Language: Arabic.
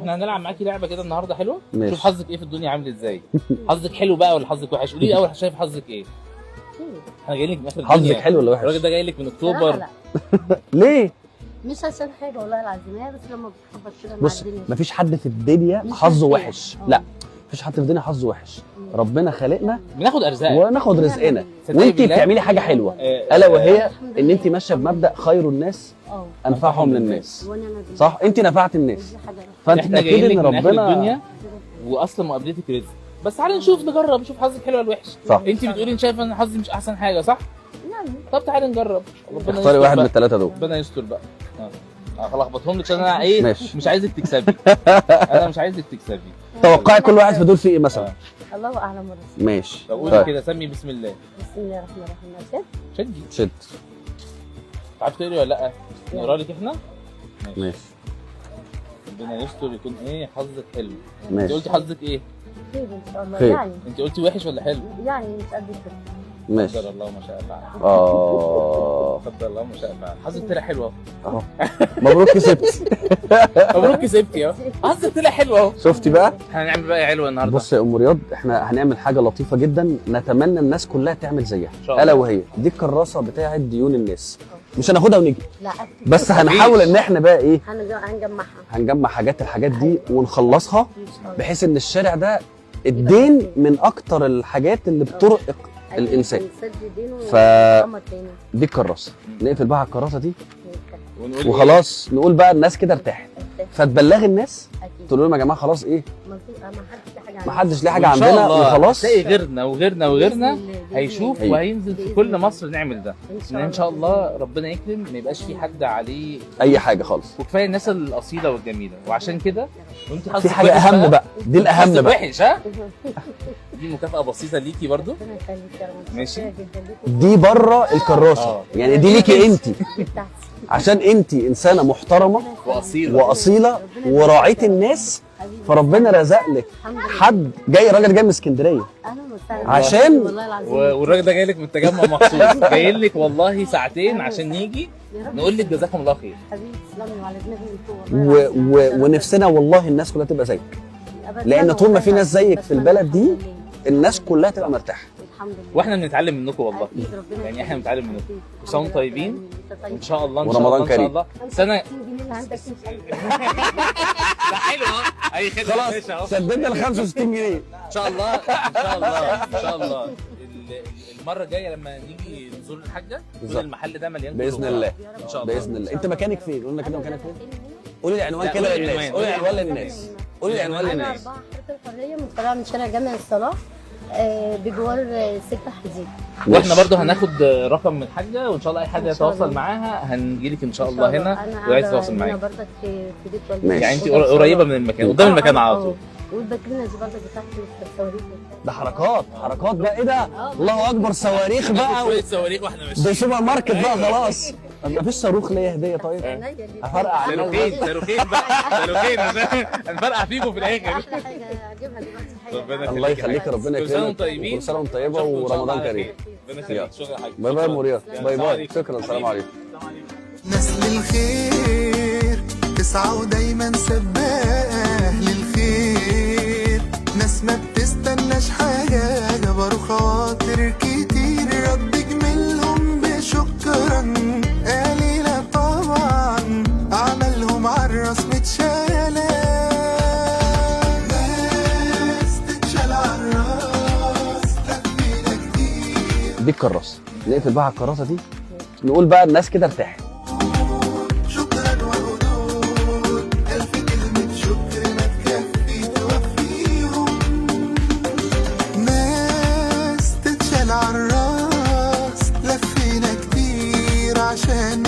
احنا هنلعب معاكي لعبه كده النهارده حلوه. ماشي. شوف حظك ايه في الدنيا عامل ازاي. حظك حلو بقى ولا حظك وحش؟ قولي لي اول شايف حظك ايه. احنا جايين لك من اخر الدنيا. حظك حلو ولا وحش؟ الراجل ده جاي لك من اكتوبر. لا ليه؟ مش عشان حاجه والله العظيم، هي بس لما بتخبط كده مع بص الدنيا. مفيش حد في الدنيا مش حظه هتلاقي. وحش، لا مفيش حد في الدنيا حظه وحش. ربنا خلقنا بناخد ارزاق وناخد رزقنا، صدقني وانت بالله. بتعملي حاجه حلوه آه، الا وهي الحمد ان لله. انت ماشيه بمبدا خير الناس انفعهم للناس، ونعم بالله. صح؟ انت نفعت الناس، ودي حاجه فانت احنا جايين تاكدي لك ان من اخر ربنا الدنيا واصلا مقابلتك رزق. بس تعالي نشوف نجرب نشوف حظك حلو ولا وحش. صح. انت بتقولي انت شايفه ان حظي مش احسن حاجه صح؟ يعني طب تعالي نجرب. ربنا اختاري يستر واحد من بقى. الثلاثه دول. ربنا يستر بقى. هلخبطهم لك عشان انا ايه ماشي. مش عايزك تكسبي. انا مش عايزك تكسبي. توقعي كل واحد في دول فيه ايه مثلا؟ الله اعلم ورسوله. ماشي طب قولي طيب. كده سمي بسم الله. بسم الله الرحمن الرحيم. شدي. شد. تعرفي تقري ولا لا؟ نقرا لك احنا؟ ماشي ربنا يستر يكون ايه حظك حلو. انت ماشي قلتي حظك ايه؟ خير ان شاء الله. خير. يعني انت قلتي وحش ولا حلو؟ يعني مش قد كده. ماشي. قدر الله ما شاء فعل. اه قدر الله ما شاء فعل. حظك طلع حلو اهو. اهو مبروك كسبت. مبروك كسبتي اهو. حظك طلع حلو اهو. شفتي بقى؟ هنعمل بقى ايه حلوه النهارده؟ بص يا ام رياض، احنا هنعمل حاجه لطيفه جدا نتمنى الناس كلها تعمل زيها، شاء الله. الا وهي دي الكراسه بتاعه ديون الناس. مش هناخدها ونيجي، لا بس هنحاول ان احنا بقى ايه، هنجمعها هنجمع الحاجات دي ونخلصها، ان شاء الله. بحيث ان الشارع ده الدين من اكتر الحاجات اللي بترهق الانسان. نسد دينه ف- ونغمض تاني. دي الكراسه، نقفل بقى على الكراسه دي ونقول وخلاص، نقول بقى الناس كده ارتاحت، فتبلغي الناس اكيد. تقول لهم يا جماعه خلاص ايه، ما حدش ليه حاجه ما حدش ليه حاجه عندنا وخلاص. تلاقي غيرنا وغيرنا وغيرنا بإذن الله، بإذن هيشوف الله. وهينزل في بإذن كل الله. مصر نعمل ده. ان شاء الله ربنا يكرم ما يبقاش في حد عليه اي حاجه خالص. وكفايه الناس الاصيله والجميله. وعشان كده وانت في حظك حاجه وحش اهم بقى، دي الاهم حظك بقى، وحش ها. دي مكافاه بسيطه ليكي برضو. ربنا يخليك يا رب. ماشي. متشكرة جدا ليكم. دي بره الكراسه، آه. يعني دي ليكي انت، دي بتاعتي. عشان انت انسانه محترمه واصيله. واصيله وراعيه الناس، حبيبي. فربنا رزق لك الحمد لله. حد جاي، راجل جاي من اسكندريه اهلا وسهلا. عشان- والله العظيم. والراجل ده جاي لك من التجمع مخصوص. جاي لك والله ساعتين عشان نيجي يا رب نقول لك جزاكم الله خير. حبيبي تسلمي وعلى دماغي من فوق والله العظيم. ونفسنا والله الناس كلها تبقى زيك، أبداً لأن طول ما في ناس زيك في بتمنى البلد دي، الحمد لله. الناس كلها تبقى مرتاحه. الحمد لله. واحنا بنتعلم منكم والله. أكيد ربنا يعني احنا يخليك. بنتعلم منكم. أكيد. كل سنة وانتم الحمد طيبين. لله. وأنت طيب. ان شاء الله ان شاء ورمضان الله ان شاء كريم. الله سنه 65 جنيه اللي عندك مش حلو. ده حلو اهو. اي خدمه ماشي اهو. سددنا ال 65 جنيه. ان شاء الله ان شاء الله ان شاء الله المره الجايه لما نيجي نزور الحاجه نقول بالظبط. المحل ده مليان باذن خروجات. الله، ان شاء الله باذن الله. انت مكانك فين؟ قلنا كده مكانك فين؟ قولي العنوان لا، كده قولي للناس، العنوان. قولي العنوان للناس، قولي العنوان أنا للناس. 4 حرة الحرية من شارع جامع الصلاة، بجوار 6 حديد. واحنا برضو هناخد رقم من الحاجه وان شاء الله اي حد إن شاء يتواصل الله. معاها هنجيلك ان شاء الله هنا أنا وعايز قاعدة يتواصل هنا معاك. برضك في بيت والدتي. ماشي. يعني انت أوضة قريبه الصالة. من المكان قدام المكان على طول. والباترينا دي برضك بتاعتي الصواريخ. ده حركات بقى، ايه ده؟ الله اكبر، صواريخ بقى شويه صواريخ واحنا ده ماشيين. سوبر ماركت بقى خلاص. طب مفيش صاروخ ليا هديه طيب؟ هفرقع علينا. صاروخين بقى صاروخين عشان هنفرقع فيكم في الاخر. احلى حاجه اجيبها دلوقتي حاجه. ربنا الله يخليك، ربنا كل سنة يكرمك، وانتم طيبين. كل سنه وانت طيبه نشوفكم إن شاء الله ورمضان على كريم. خير. ربنا يخليك. شكرا يا حاج. باي باي مريض، باي السلام باي، عليكم. شكرا، سلام عليكم. نسل الخير تسعى ودايما سباقة للخير، ناس ما بتستناش حاجة، جبروا خواطر كتير، رد جميلهم بشكرا قليلة طبعا، عملهم عالراس متشالة، ناس تتشال عالراس لفينا كتير. دي الكراسه، نقفل بقى على الكراسه دي، نقول بقى الناس كده ارتاحت. شكرا وهدود ألف كلمة شكر ما تكفي توفيهم، ناس تتشال عالراس لفينا كتير عشان